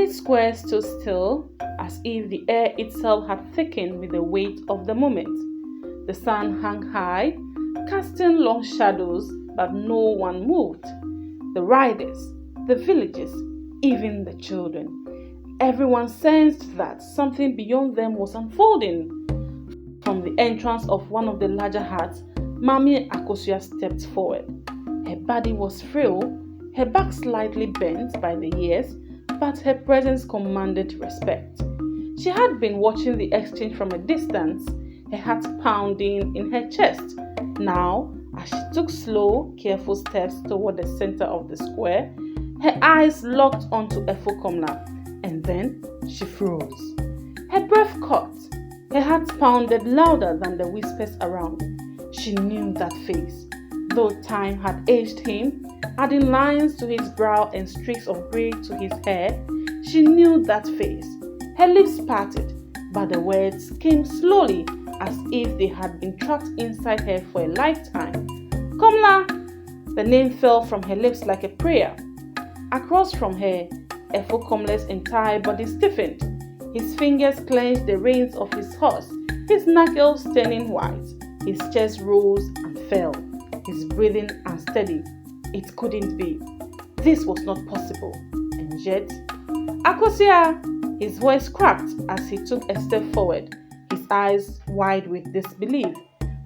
village square stood still, as if the air itself had thickened with the weight of the moment. The sun hung high, casting long shadows, but no one moved. The riders, the villagers, even the children. Everyone sensed that something beyond them was unfolding. From the entrance of one of the larger huts, Mami Akosua stepped forward. Her body was frail, her back slightly bent by the years, but her presence commanded respect. She had been watching the exchange from a distance, her heart pounding in her chest. Now, as she took slow, careful steps toward the center of the square, her eyes locked onto Efokomla, and then she froze. Her breath caught, her heart pounded louder than the whispers around. She knew that face. Though time had aged him, adding lines to his brow and streaks of grey to his hair, she knew that face. Her lips parted, but the words came slowly as if they had been trapped inside her for a lifetime. Komla! The name fell from her lips like a prayer. Across from her, Efokomla's entire body stiffened. His fingers clenched the reins of his horse, his knuckles turning white. His chest rose and fell, his breathing unsteady. It couldn't be. This was not possible. And yet, Akosua! His voice cracked as he took a step forward, his eyes wide with disbelief.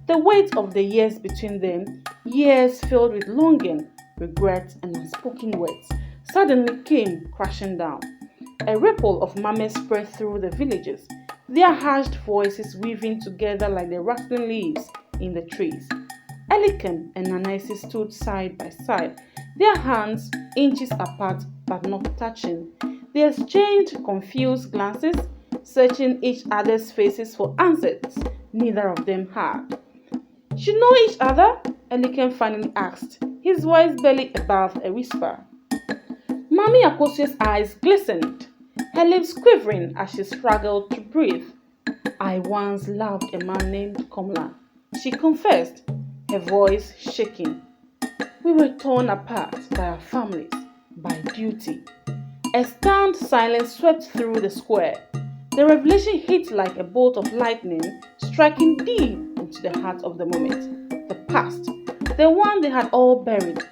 The weight of the years between them, years filled with longing, regret, and unspoken words, suddenly came crashing down. A ripple of murmurs spread through the villages, their hushed voices weaving together like the rustling leaves in the trees. Elikem and Nana Esi stood side by side, their hands inches apart but not touching. They exchanged confused glances, searching each other's faces for answers neither of them had. "You know each other?" Elikem finally asked, his voice barely above a whisper. Mami Akosua's eyes glistened, her lips quivering as she struggled to breathe. "I once loved a man named Komla," she confessed, her voice shaking. "We were torn apart by our families, by duty." A stunned silence swept through the square. The revelation hit like a bolt of lightning, striking deep into the heart of the moment. The past, the one they had all buried,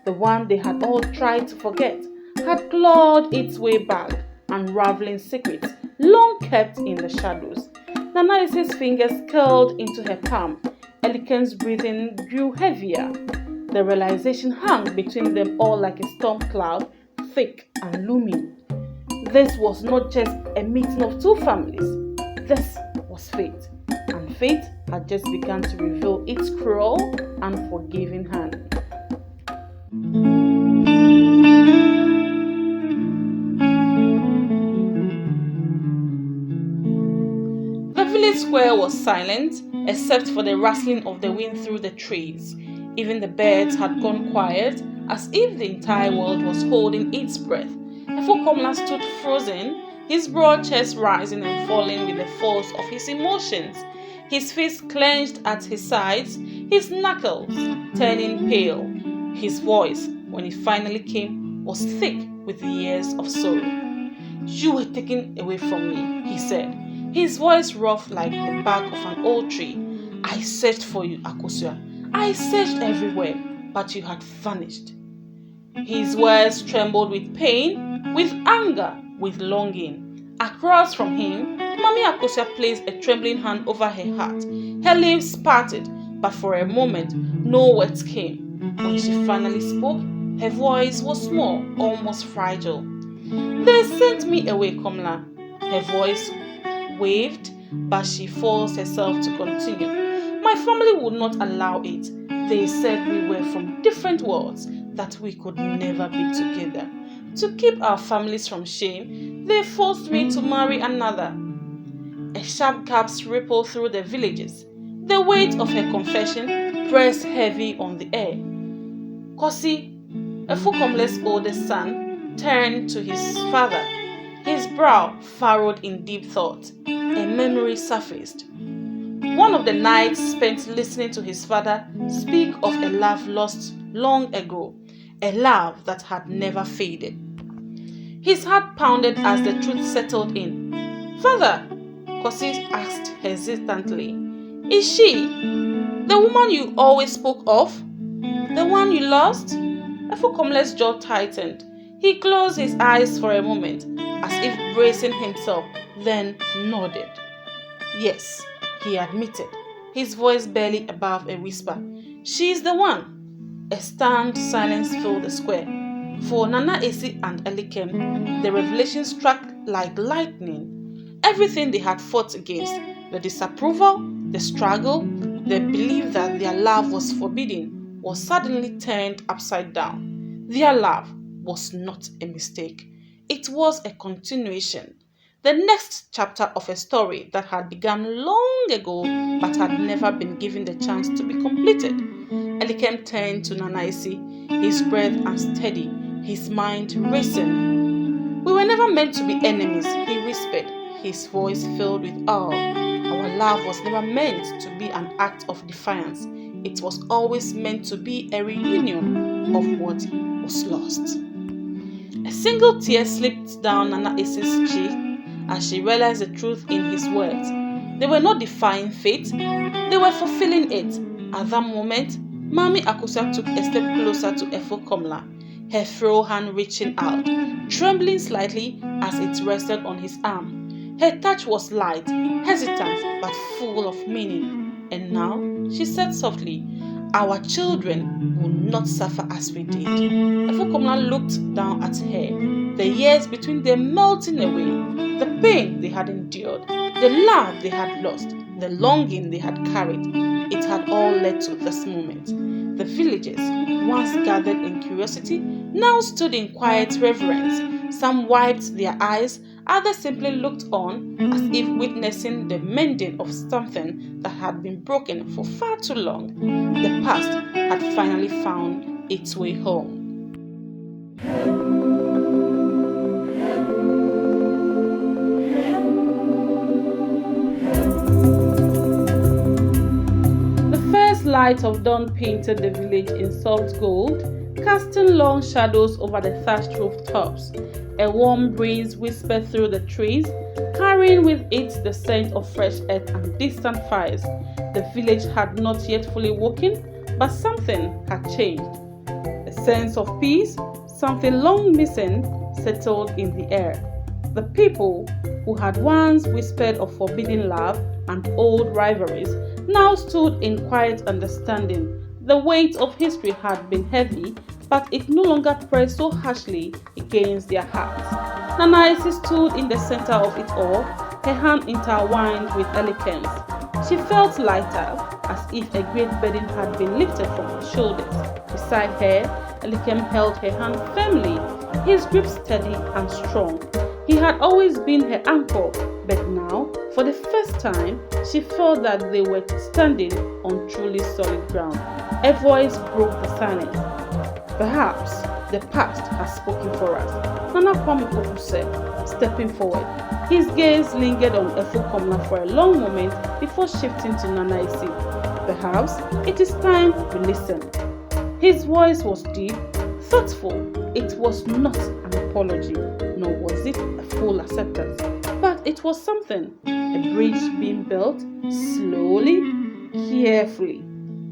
the one they had all tried to forget, had clawed its way back, unraveling secrets long kept in the shadows. Nana Esi's fingers curled into her palm. Elikem's breathing grew heavier. The realization hung between them all like a storm cloud, thick and looming. This was not just a meeting of two families. This was fate. And fate had just begun to reveal its cruel, unforgiving hand. The village square was silent, except for the rustling of the wind through the trees. Even the birds had gone quiet, as if the entire world was holding its breath. Efokomla stood frozen, his broad chest rising and falling with the force of his emotions, his fists clenched at his sides, his knuckles turning pale. His voice, when it finally came, was thick with years of sorrow. "You were taken away from me," he said, his voice rough like the bark of an old tree. "I searched for you, Akosua. I searched everywhere, but you had vanished." His words trembled with pain, with anger, with longing. Across from him, Mami Akosua placed a trembling hand over her heart. Her lips parted, but for a moment, no words came. When she finally spoke, her voice was small, almost fragile. "They sent me away, Komla." Her voice waved, but she forced herself to continue. "My family would not allow it. They said we were from different worlds, that we could never be together. To keep our families from shame, they forced me to marry another." A sharp gasp rippled through the villages. The weight of her confession pressed heavy on the air. Kosi, Efokomla's oldest son, turned to his father, his brow furrowed in deep thought. A memory surfaced. One of the nights spent listening to his father speak of a love lost long ago, a love that had never faded. His heart pounded as the truth settled in. "Father," Kosi asked hesitantly, "is she the woman you always spoke of? The one you lost?" Efukomle's jaw tightened. He closed his eyes for a moment, as if bracing himself, then nodded. "Yes," he admitted, his voice barely above a whisper. "She's the one." A stunned silence filled the square. For Nana Esi and Elikem, the revelation struck like lightning. Everything they had fought against, the disapproval, the struggle, the belief that their love was forbidden, was suddenly turned upside down. Their love was not a mistake. It was a continuation. The next chapter of a story that had begun long ago but had never been given the chance to be completed. Elikem turned to Nana Esi, his breath unsteady, his mind racing. "We were never meant to be enemies," he whispered, his voice filled with awe. "Our love was never meant to be an act of defiance. It was always meant to be a reunion of what was lost." A single tear slipped down Nana Esi's cheek as she realized the truth in his words. They were not defying fate, they were fulfilling it. At that moment, Mami Akusa took a step closer to Efukomla, her frail hand reaching out, trembling slightly as it rested on his arm. Her touch was light, hesitant, but full of meaning. "And now," she said softly, "our children will not suffer as we did." Efukomla looked down at her, the years between them melting away, the pain they had endured, the love they had lost, the longing they had carried. It had all led to this moment. The villagers, once gathered in curiosity, now stood in quiet reverence. Some wiped their eyes, others simply looked on as if witnessing the mending of something that had been broken for far too long. The past had finally found its way home. Light of dawn painted the village in soft gold, casting long shadows over the thatched rooftops. A warm breeze whispered through the trees, carrying with it the scent of fresh earth and distant fires. The village had not yet fully woken, but something had changed. A sense of peace, something long missing, settled in the air. The people who had once whispered of forbidden love and old rivalries now stood in quiet understanding. The weight of history had been heavy, but it no longer pressed so harshly against their hearts. Nana Esi stood in the center of it all, her hand intertwined with Elikem's. She felt lighter, as if a great burden had been lifted from her shoulders. Beside her, Elikem held her hand firmly, his grip steady and strong. He had always been her anchor, but now, for the first time, she felt that they were standing on truly solid ground. A voice broke the silence. "Perhaps the past has spoken for us," Nana Kwame said, stepping forward. His gaze lingered on Efukomla for a long moment before shifting to Nana Esi. "Perhaps it is time to listen." His voice was deep, thoughtful. It was not an apology, nor was it a full acceptance, but it was something, a bridge being built, slowly, carefully.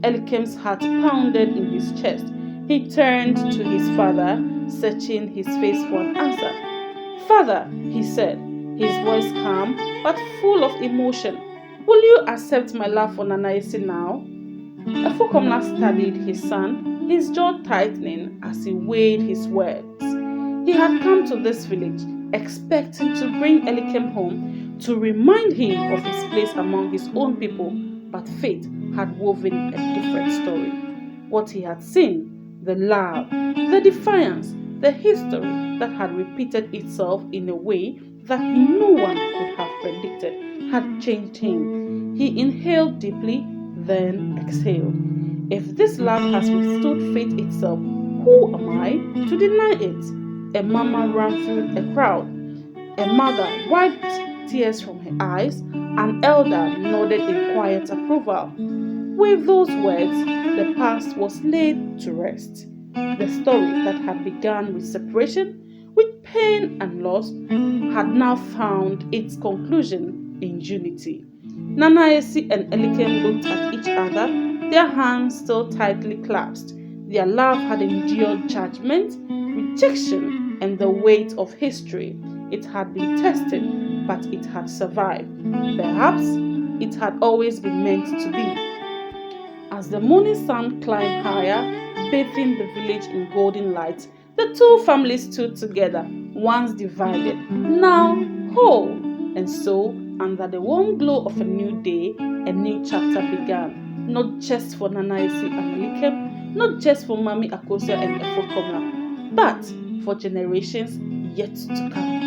Elikem's heart pounded in his chest. He turned to his father, searching his face for an answer. "Father," he said, his voice calm but full of emotion, "will you accept my love for Nana Esi now?" Efukomla studied his son, his jaw tightening as he weighed his words. He had come to this village expecting to bring Elikem home, to remind him of his place among his own people, but fate had woven a different story. What he had seen, the love, the defiance, the history that had repeated itself in a way that no one could have predicted, had changed him. He inhaled deeply, then exhaled. If this love has withstood fate itself, who am I to deny it? A murmur ran through a crowd. A mother wiped tears from her eyes. An elder nodded in quiet approval. With those words, the past was laid to rest. The story that had begun with separation, with pain and loss had now found its conclusion in unity. Nana Esi and Elikem looked at each other, their hands still tightly clasped. Their love had endured judgment, rejection, and the weight of history. It had been tested, but it had survived. Perhaps it had always been meant to be. As the morning sun climbed higher, bathing the village in golden light, the two families stood together, once divided, now whole. And so, under the warm glow of a new day, a new chapter began. Not just for Nana Esi and Elikem, not just for Mami Akosia and Efo but for generations yet to come.